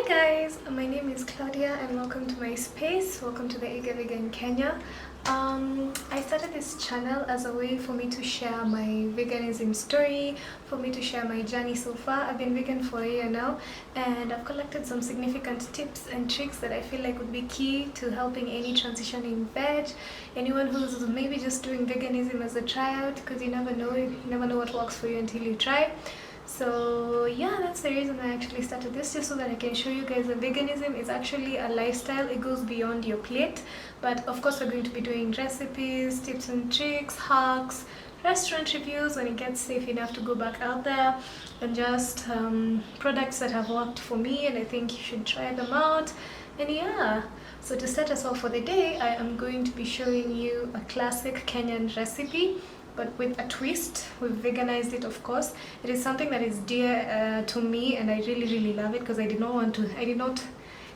Hi guys, my name is Claudia and welcome to my space. Welcome to the Eager Vegan Kenya. I started this channel as a way for me to share my veganism story, for me to share my journey so far. I've been vegan for a year now and I've collected some significant tips and tricks that I feel like would be key to helping any transitioning veg, anyone who's maybe just doing veganism as a tryout, because you never know what works for you until you try. So yeah, that's the reason I actually started this, just so that I can show you guys that veganism is actually a lifestyle. It goes beyond your plate, but of course we're going to be doing recipes, tips and tricks, hacks, restaurant reviews when it gets safe enough to go back out there, and just products that have worked for me and I think you should try them out. And yeah, so to start us off for the day, I am going to be showing you a classic Kenyan recipe, but with a twist. We've veganized it, of course. It is something that is dear to me, and I really love it, because I did not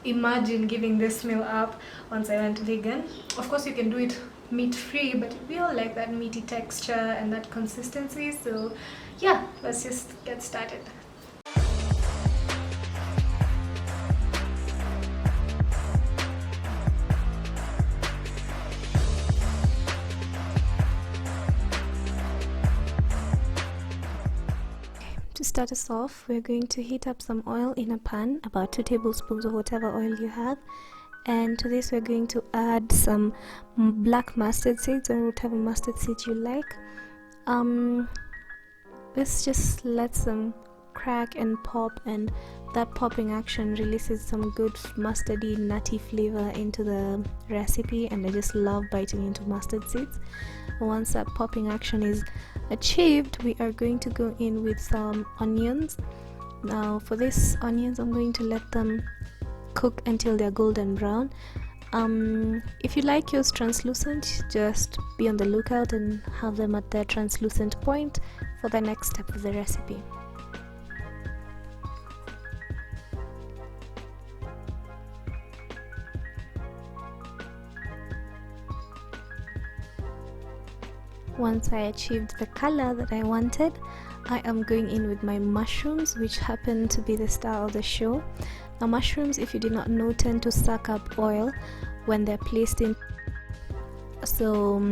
imagine giving this meal up once I went vegan. Of course you can do it meat free, but we all like that meaty texture and that consistency. So yeah, let's just get started. To start us off, we're going to heat up some oil in a pan, about 2 tablespoons of whatever oil you have. And to this we're going to add some black mustard seeds, or whatever mustard seeds you like. This just lets them crack and pop, and that popping action releases some good mustardy, nutty flavor into the recipe, and I just love biting into mustard seeds. Once that popping action is achieved, we are going to go in with some onions. Now for this onions, I'm going to let them cook until they're golden brown. If you like yours translucent, just be on the lookout and have them at their translucent point for the next step of the recipe. Once I achieved the color that I wanted, I am going in with my mushrooms, which happen to be the star of the show. Now mushrooms, if you did not know, tend to suck up oil when they're placed in, so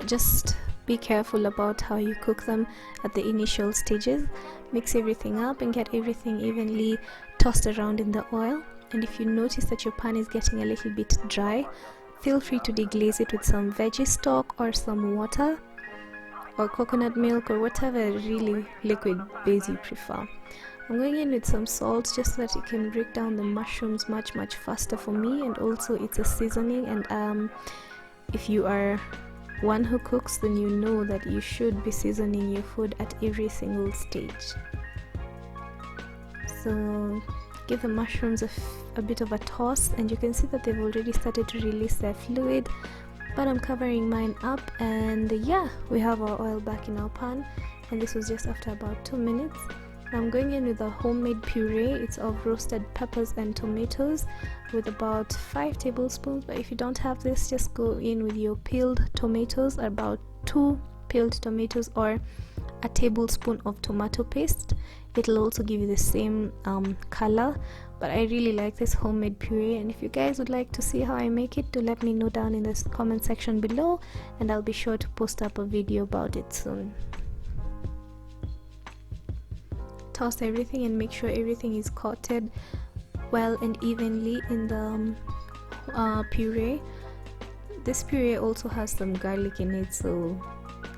just be careful about how you cook them at the initial stages. Mix everything up and get everything evenly tossed around in the oil. And if you notice that your pan is getting a little bit dry, feel free to deglaze it with some veggie stock or some water or coconut milk or whatever really liquid base you prefer. I'm going in with some salt just so that it can break down the mushrooms much faster for me, and also it's a seasoning, and if you are one who cooks, then you know that you should be seasoning your food at every single stage. So give the mushrooms a bit of a toss, and you can see that they've already started to release their fluid, but I'm covering mine up. And yeah, we have our oil back in our pan, and this was just after about 2 minutes. I'm going in with a homemade puree. It's of roasted peppers and tomatoes with about 5 tablespoons, but if you don't have this, just go in with your peeled tomatoes, about 2 peeled tomatoes or a tablespoon of tomato paste. It'll also give you the same color, but I really like this homemade puree, and if you guys would like to see how I make it, do let me know down in the comment section below, and I'll be sure to post up a video about it soon. Toss everything and make sure everything is coated well and evenly in the puree. This puree also has some garlic in it, so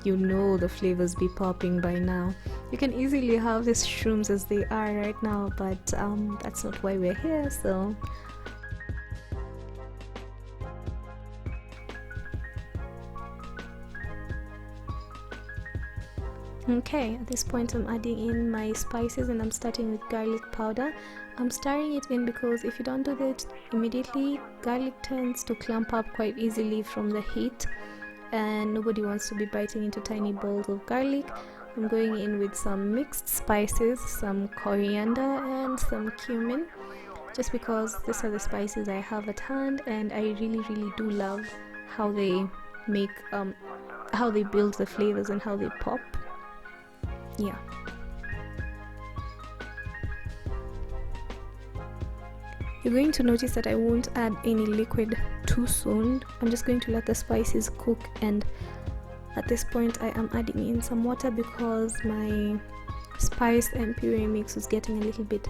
you know the flavors be popping by now. You can easily have these shrooms as they are right now, but that's not why we're here. So okay, at this point I'm adding in my spices, and I'm starting with garlic powder. I'm stirring it in because if you don't do that immediately, garlic tends to clump up quite easily from the heat, and nobody wants to be biting into tiny balls of garlic. I'm going in with some mixed spices, some coriander and some cumin, just because these are the spices I have at hand, and I really do love how they make how they build the flavors and how they pop. Yeah. You're going to notice that I won't add any liquid too soon. I'm just going to let the spices cook, and at this point I am adding in some water because my spice and puree mix was getting a little bit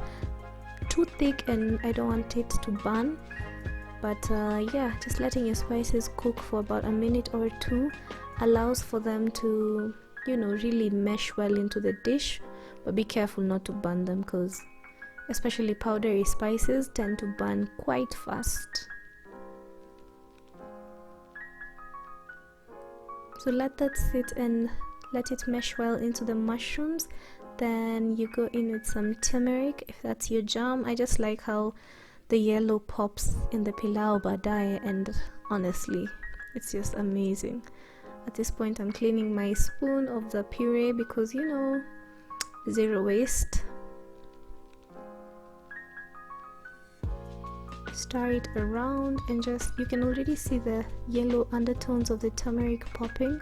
too thick and I don't want it to burn. But yeah, just letting your spices cook for about a minute or two allows for them to, you know, really mesh well into the dish. But be careful not to burn them, because especially powdery spices tend to burn quite fast. So let that sit and let it mesh well into the mushrooms. Then you go in with some turmeric if that's your jam. I just like how the yellow pops in the pilau badai, and honestly it's just amazing. At this point I'm cleaning my spoon of the puree because, you know, zero waste. Stir it around and just, you can already see the yellow undertones of the turmeric popping.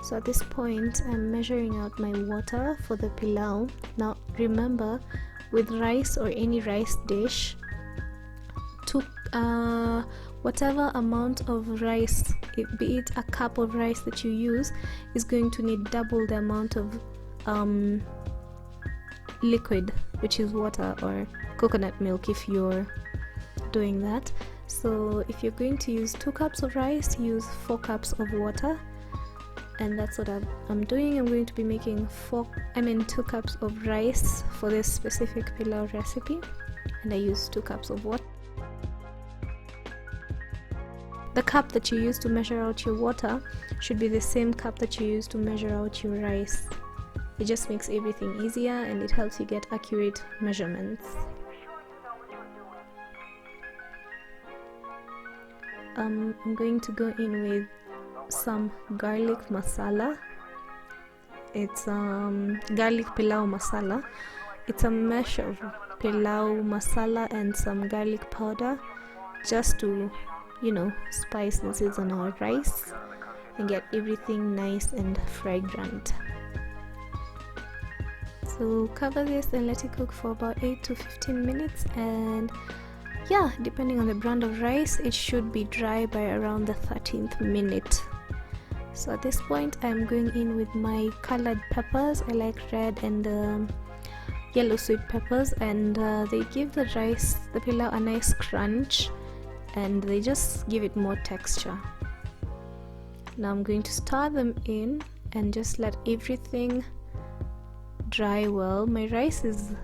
So at this point I'm measuring out my water for the pilau. Now remember, with rice or any rice dish, whatever amount of rice, be it a cup of rice that you use, is going to need double the amount of liquid, which is water or coconut milk if you're doing that. So if you're going to use 2 cups of rice, use 4 cups of water, and that's what I'm doing. I'm going to be making 2 cups of rice for this specific pilau recipe, and I use 2 cups of water. The cup that you use to measure out your water should be the same cup that you use to measure out your rice. It just makes everything easier and it helps you get accurate measurements. I'm going to go in with some garlic masala. It's garlic pilau masala. It's a mash of pilau masala and some garlic powder, just to, you know, spice and season our rice and get everything nice and fragrant. So cover this and let it cook for about 8 to 15 minutes, and yeah, depending on the brand of rice, it should be dry by around the 13th minute. So at this point I'm going in with my colored peppers. I like red and yellow sweet peppers, and they give the rice, the pilau, a nice crunch, and they just give it more texture. Now I'm going to stir them in and just let everything dry well. My rice is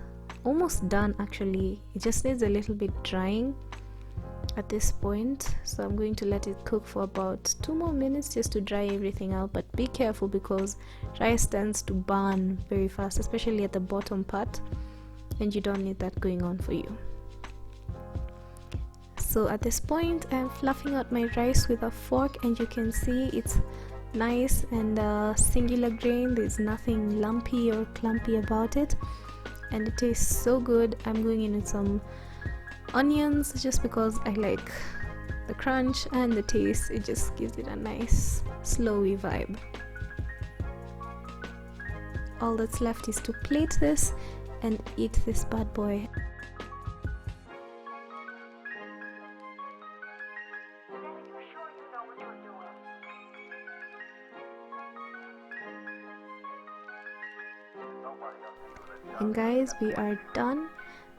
almost done actually, it just needs a little bit drying at this point, so I'm going to let it cook for about 2 more minutes just to dry everything out. But be careful because rice tends to burn very fast, especially at the bottom part, and you don't need that going on for you. So at this point I'm fluffing out my rice with a fork, and you can see it's nice and singular grain. There's nothing lumpy or clumpy about it, and it tastes so good. I'm going in with some onions just because I like the crunch and the taste. It just gives it a nice slowy vibe. All that's left is to plate this and eat this bad boy. And guys, we are done.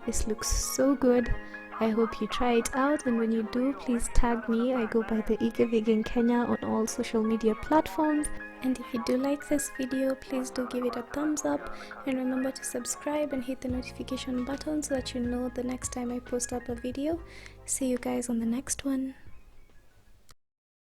This looks so good. I hope you try it out, and when you do, please tag me. I go by the Eager Vegan Kenya on all social media platforms. And if you do like this video, please do give it a thumbs up, and remember to subscribe and hit the notification button so that you know the next time I post up a video. See you guys on the next one.